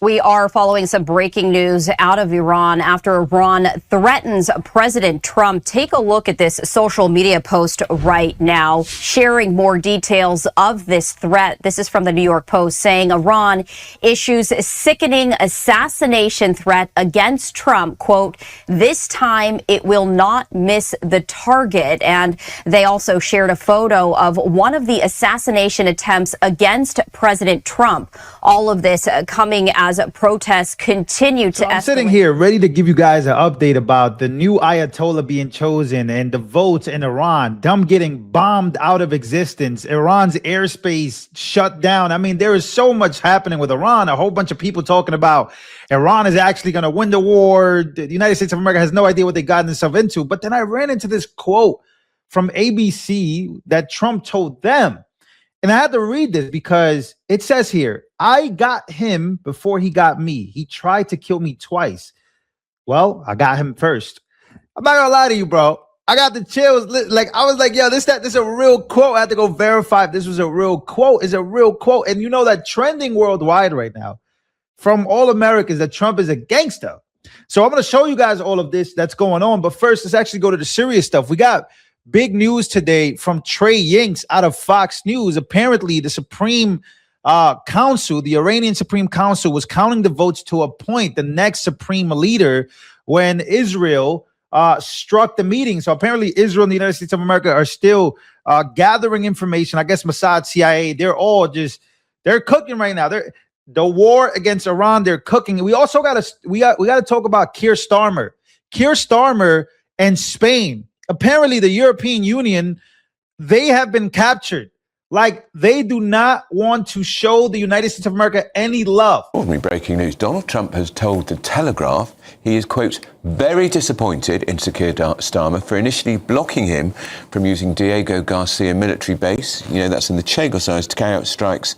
We are following some breaking news out of Iran after Iran threatens President Trump. Take a look at this social media post right now, sharing more details of this threat. This is from the New York Post saying Iran issues a sickening assassination threat against Trump. Quote, this time it will not miss the target. And they also shared a photo of one of the assassination attempts against President Trump. All of this coming as protests continue to escalate. I'm sitting here ready to give you guys an update about the new Ayatollah being chosen and the votes in Iran, them getting bombed out of existence, Iran's airspace shut down. I mean, there is so much happening with Iran. A whole bunch of people talking about Iran is actually going to win the war. The United States of America has no idea what they got themselves into. But then I ran into this quote from ABC that Trump told them. And I had to read this because it says here, I got him before he got me. He tried to kill me twice. Well, I got him first. I'm not gonna lie to you, bro. I got the chills. Like, I was like, yo, this is a real quote. I had to go verify if this was a real quote. It's a real quote. And you know that trending worldwide right now from all Americans that Trump is a gangster. So I'm going to show you guys all of this that's going on. But first, let's actually go to the serious stuff. We got big news today from Trey Yinks out of Fox News. Apparently, the Supreme Council, the Iranian Supreme Council, was counting the votes to appoint the next supreme leader when Israel struck the meeting. So apparently, Israel and the United States of America are still gathering information. I guess Mossad, CIA, they're cooking right now. The war against Iran, they're cooking. We also got to talk about Keir Starmer. Keir Starmer and Spain. Apparently, the European Union, they have been captured. Like, they do not want to show the United States of America any love. Ordinary breaking news. Donald Trump has told The Telegraph he is, quote, very disappointed in Keir Starmer for initially blocking him from using Diego Garcia military base. You know, that's in the Chagos to carry out strikes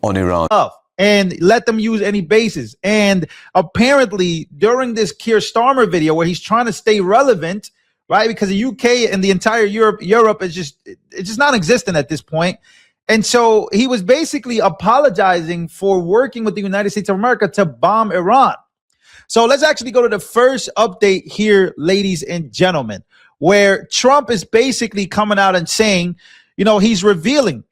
on Iran. And let them use any bases. And apparently, during this Keir Starmer video where he's trying to stay relevant, right? Because the UK and the entire Europe is just non-existent at this point. And so he was basically apologizing for working with the United States of America to bomb Iran. So let's actually go to the first update here, ladies and gentlemen, where Trump is basically coming out and saying, you know, he's revealing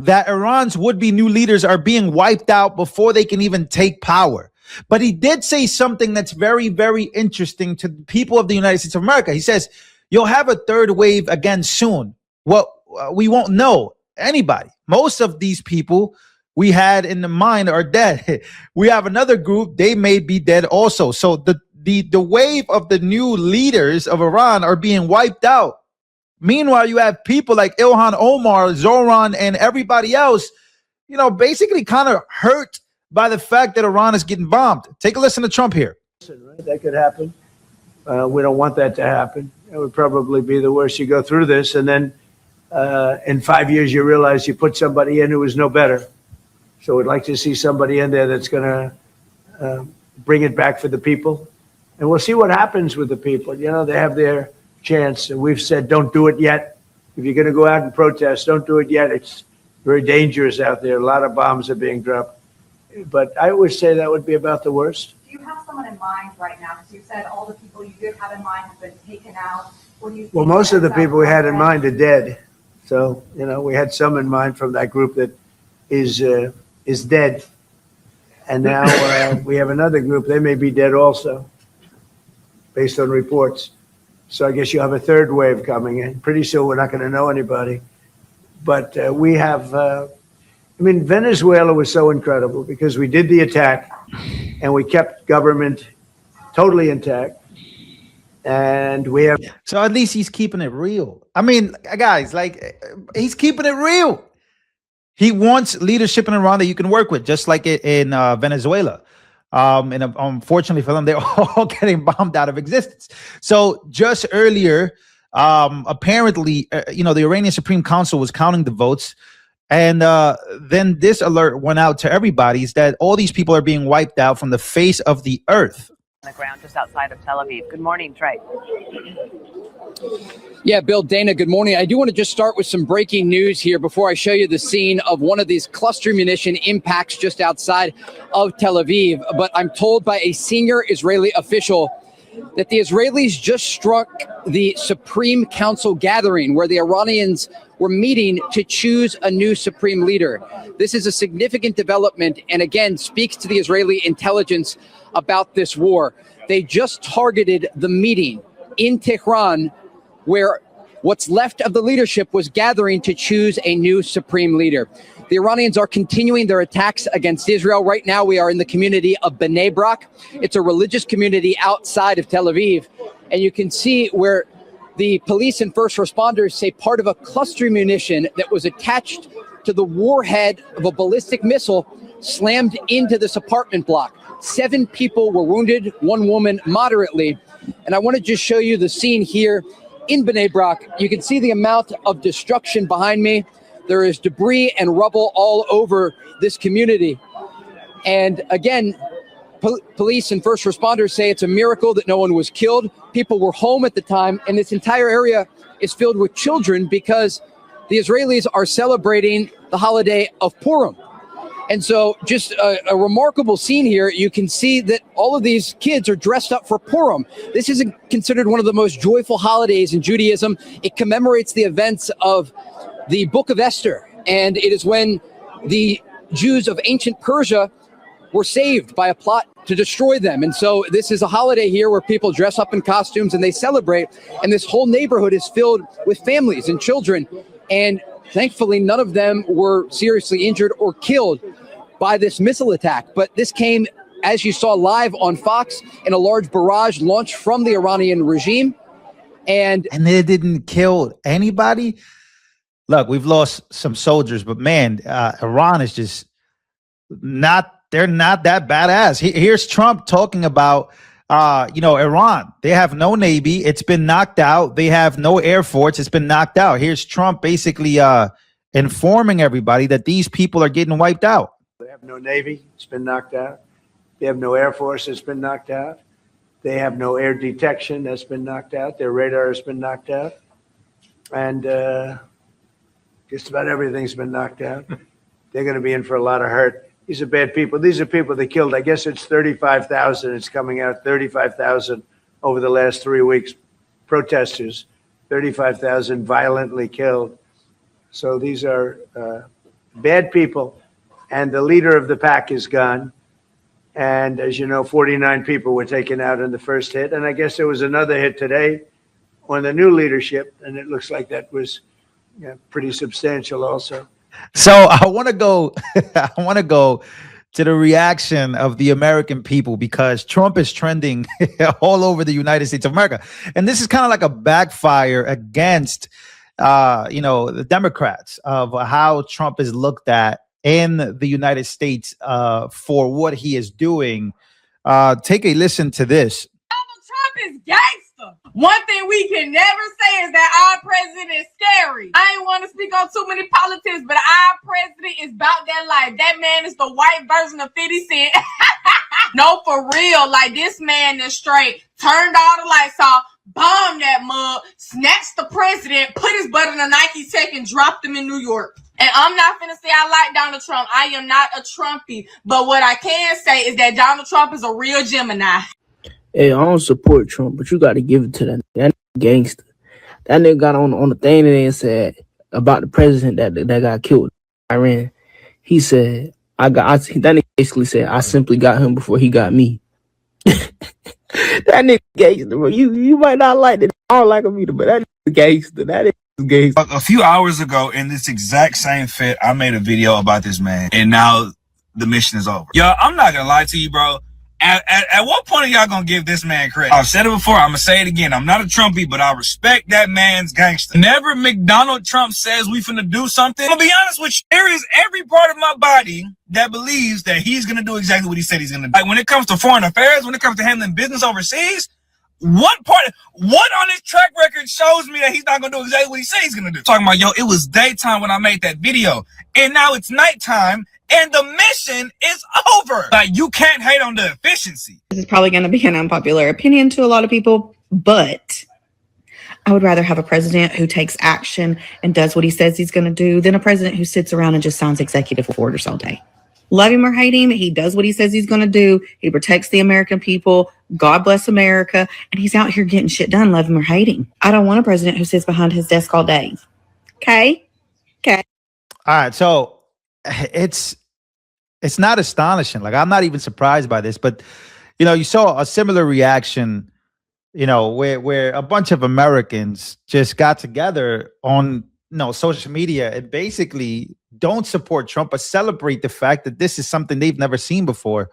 that Iran's would-be new leaders are being wiped out before they can even take power. But he did say something that's very, very interesting to the people of the United States of America. He says, you'll have a third wave again soon. Well, we won't know anybody. Most of these people we had in the mind are dead. We have another group, they may be dead also. So the wave of the new leaders of Iran are being wiped out. Meanwhile, you have people like Ilhan Omar, Zoran, and everybody else, you know, basically kind of hurt by the fact that Iran is getting bombed. Take a listen to Trump here. That could happen. We don't want that to happen. It would probably be the worst. You go through this, and then in 5 years, you realize you put somebody in who is no better. So we'd like to see somebody in there that's going to bring it back for the people. And we'll see what happens with the people. You know, they have their chance. And we've said, don't do it yet. If you're going to go out and protest, don't do it yet. It's very dangerous out there. A lot of bombs are being dropped. But I would say that would be about the worst. Do you have someone in mind right now? Because you said all the people you did have in mind have been taken out. What do you think? Well, most of the people we had in mind are dead. So, you know, we had some in mind from that group that is dead. And now we have another group. They may be dead also, based on reports. So I guess you have a third wave coming in. Pretty soon we're not going to know anybody. But we have... I mean, Venezuela was so incredible because we did the attack and we kept government totally intact. And we have. So at least he's keeping it real. I mean, guys, like, he's keeping it real. He wants leadership in Iran that you can work with, just like in Venezuela. And unfortunately for them, they're all getting bombed out of existence. So just earlier, apparently, you know, the Iranian Supreme Council was counting the votes. And then this alert went out to everybody is that all these people are being wiped out from the face of the earth. On the ground just outside of Tel Aviv. Good morning, Trey. Yeah, Bill, Dana, good morning. I do want to just start with some breaking news here before I show you the scene of one of these cluster munition impacts just outside of Tel Aviv. But I'm told by a senior Israeli official that the Israelis just struck the Supreme Council gathering where the Iranians were meeting to choose a new supreme leader. This is a significant development and again speaks to the Israeli intelligence about this war. They just targeted the meeting in Tehran where what's left of the leadership was gathering to choose a new supreme leader. The Iranians are continuing their attacks against Israel. Right now, we are in the community of Bnei Brak. It's a religious community outside of Tel Aviv. And you can see where the police and first responders say part of a cluster munition that was attached to the warhead of a ballistic missile slammed into this apartment block. 7 people were wounded, 1 woman moderately. And I want to just show you the scene here in Bnei Brak. You can see the amount of destruction behind me. There is debris and rubble all over this community. And again, police and first responders say it's a miracle that no one was killed. People were home at the time, and this entire area is filled with children because the Israelis are celebrating the holiday of Purim. And so just a remarkable scene here. You can see that all of these kids are dressed up for Purim. This is considered one of the most joyful holidays in Judaism. It commemorates the events of the Book of Esther. And it is when the Jews of ancient Persia were saved by a plot to destroy them. And so this is a holiday here where people dress up in costumes and they celebrate. And this whole neighborhood is filled with families and children. And thankfully, none of them were seriously injured or killed by this missile attack. But this came, as you saw live on Fox, in a large barrage launched from the Iranian regime. And they didn't kill anybody. Look, we've lost some soldiers, but man, Iran is just they're not that badass. Here's Trump talking about, Iran. They have no Navy. It's been knocked out. They have no Air Force. It's been knocked out. Here's Trump basically informing everybody that these people are getting wiped out. They have no Navy. It's been knocked out. They have no Air Force. It's been knocked out. They have no air detection. That's been knocked out. Their radar has been knocked out. And just about everything's been knocked out. They're going to be in for a lot of hurt. These are bad people. These are people that killed. I guess it's 35,000. It's coming out 35,000 over the last 3 weeks. Protesters, 35,000 violently killed. So these are bad people. And the leader of the pack is gone. And as you know, 49 people were taken out in the first hit. And I guess there was another hit today on the new leadership. And it looks like that was pretty substantial also. So I want to go to the reaction of the American people because Trump is trending all over the United States of America. And this is kind of like a backfire against, the Democrats of how Trump is looked at in the United States for what he is doing. Take a listen to this. Donald Trump is gangster. One thing we can never say is that our president is scary. I ain't want to speak on too many politics, but our president is about that life. That man is the white version of 50 Cent. No, for real. Like, this man is straight. Turned all the lights off, bombed that mug, snatched the president, put his butt in a Nike Tech and dropped him in New York. And I'm not finna say I like Donald Trump. I am not a Trumpy. But what I can say is that Donald Trump is a real Gemini. Hey, I don't support Trump, but you got to give it to that gangster. That nigga got on the thing and said about the president that got killed in Iran. He said, that nigga basically said, I simply got him before he got me. That nigga gangster, bro. You might not like it. I don't like him either, but that nigga gangster. That is gangster. A few hours ago, in this exact same fit, I made a video about this man, and now the mission is over. Yo, I'm not gonna lie to you, bro. At what point are y'all gonna give this man credit? I've said it before, I'm gonna say it again. I'm not a Trumpy, but I respect that man's gangster. Whenever McDonald Trump says we finna do something, I'm gonna be honest with you, there is every part of my body that believes that he's gonna do exactly what he said he's gonna do. Like when it comes to foreign affairs, when it comes to handling business overseas, what on his track record shows me that he's not gonna do exactly what he said he's gonna do? Talking about, yo, it was daytime when I made that video, and now it's nighttime, and the mission is over. Like, you can't hate on the efficiency. This is probably going to be an unpopular opinion to a lot of people, but I would rather have a president who takes action and does what he says he's going to do than a president who sits around and just signs executive orders all day. Love him or hate him, he does what he says he's going to do. He protects the American people. God bless America. And he's out here getting shit done, love him or hate him. I don't want a president who sits behind his desk all day. Okay? Okay. All right. So it's not astonishing. Like, I'm not even surprised by this, but you saw a similar reaction, where a bunch of Americans just got together on social media and basically don't support Trump, but celebrate the fact that this is something they've never seen before.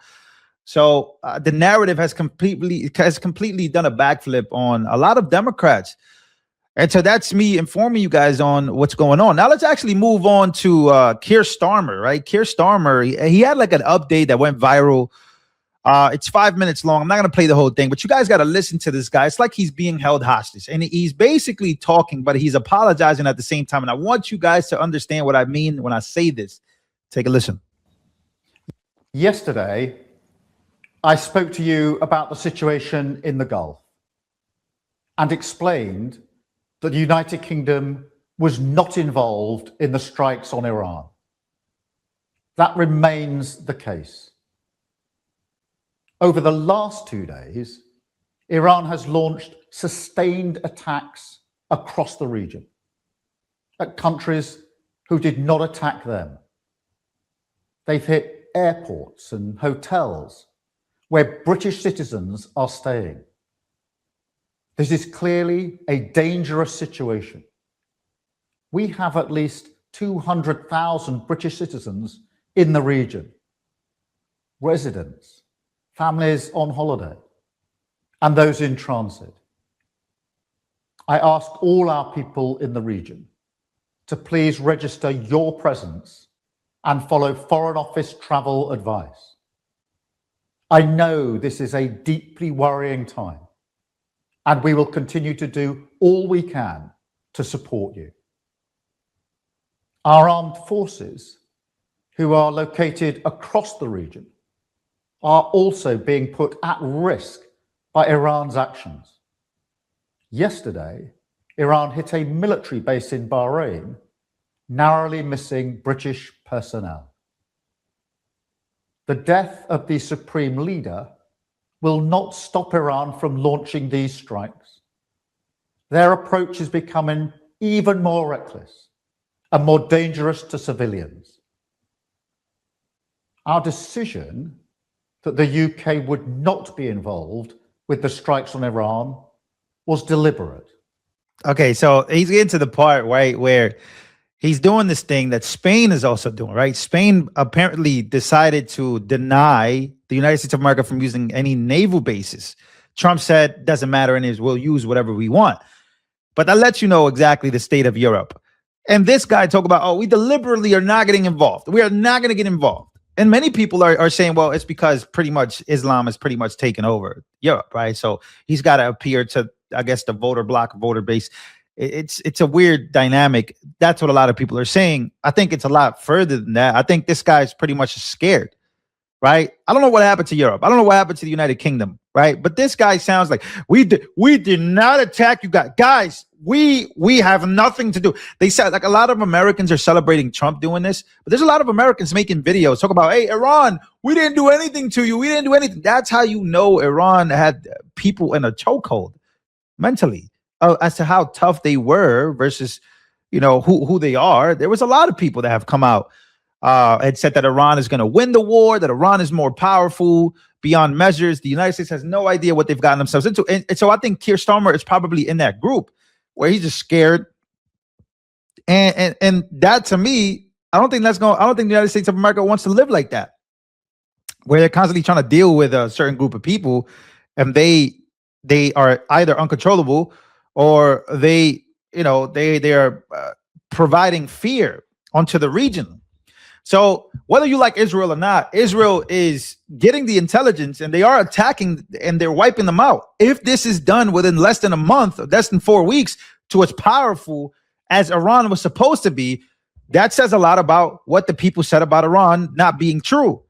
So the narrative has completely done a backflip on a lot of Democrats. And so that's me informing you guys on what's going on. Now let's actually move on to Keir Starmer, right? Keir Starmer, he had like an update that went viral. It's 5 minutes long. I'm not going to play the whole thing, but you guys got to listen to this guy. It's like he's being held hostage, and he's basically talking, but he's apologizing at the same time. And I want you guys to understand what I mean when I say this. Take a listen. Yesterday, I spoke to you about the situation in the Gulf and explained that the United Kingdom was not involved in the strikes on Iran. That remains the case. Over the last 2 days, Iran has launched sustained attacks across the region at countries who did not attack them. They've hit airports and hotels where British citizens are staying. This is clearly a dangerous situation. We have at least 200,000 British citizens in the region, residents, families on holiday, and those in transit. I ask all our people in the region to please register your presence and follow Foreign Office travel advice. I know this is a deeply worrying time, and we will continue to do all we can to support you. Our armed forces, who are located across the region, are also being put at risk by Iran's actions. Yesterday, Iran hit a military base in Bahrain, narrowly missing British personnel. The death of the supreme leader will not stop Iran from launching these strikes. Their approach is becoming even more reckless and more dangerous to civilians. Our decision that the UK would not be involved with the strikes on Iran was deliberate. Okay, so he's getting to the part, right, where he's doing this thing that Spain is also doing, right? Spain apparently decided to deny the United States of America from using any naval bases. Trump said, doesn't matter, and we'll use whatever we want. But that lets you know exactly the state of Europe. And this guy talk about, we deliberately are not getting involved. We are not going to get involved. And many people are saying, well, it's because pretty much Islam has pretty much taken over Europe, right? So he's got to appear to, I guess, the voter base. It's a weird dynamic. That's what a lot of people are saying. I think it's a lot further than that. I think this guy's pretty much scared, right? I don't know what happened to Europe. I don't know what happened to the United Kingdom, right? But this guy sounds like we did not attack you guys. We have nothing to do. They said, like, a lot of Americans are celebrating Trump doing this, but there's a lot of Americans making videos talk about, hey, Iran, we didn't do anything to you. We didn't do anything. That's how you know Iran had people in a chokehold mentally as to how tough they were versus, who they are. There was a lot of people that have come out and said that Iran is going to win the war, that Iran is more powerful beyond measures. The United States has no idea what they've gotten themselves into. And so I think Keir Starmer is probably in that group where he's just scared. And that, to me, I don't think the United States of America wants to live like that, where they're constantly trying to deal with a certain group of people, and they are either uncontrollable or they are providing fear onto the region. So whether you like Israel or not, Israel is getting the intelligence, and they are attacking, and they're wiping them out. If this is done within less than a month, or less than 4 weeks, to as powerful as Iran was supposed to be, that says a lot about what the people said about Iran not being true.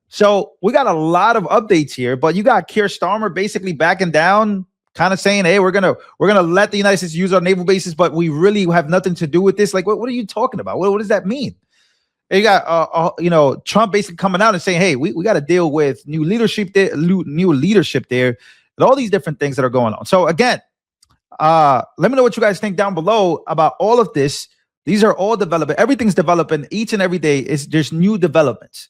So we got a lot of updates here, but you got Keir Starmer basically backing down, kind of saying, hey, we're gonna let the United States use our naval bases, but we really have nothing to do with this. Like, what are you talking about? What does that mean? And you got Trump basically coming out and saying, hey, we got to deal with new leadership there, and all these different things that are going on. So again, let me know what you guys think down below about all of this. These are all developing. Everything's developing each and every day. There's new developments.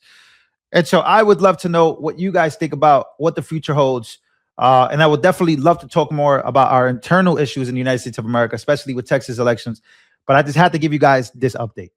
And so I would love to know what you guys think about what the future holds. And I would definitely love to talk more about our internal issues in the United States of America, especially with Texas elections. But I just had to give you guys this update.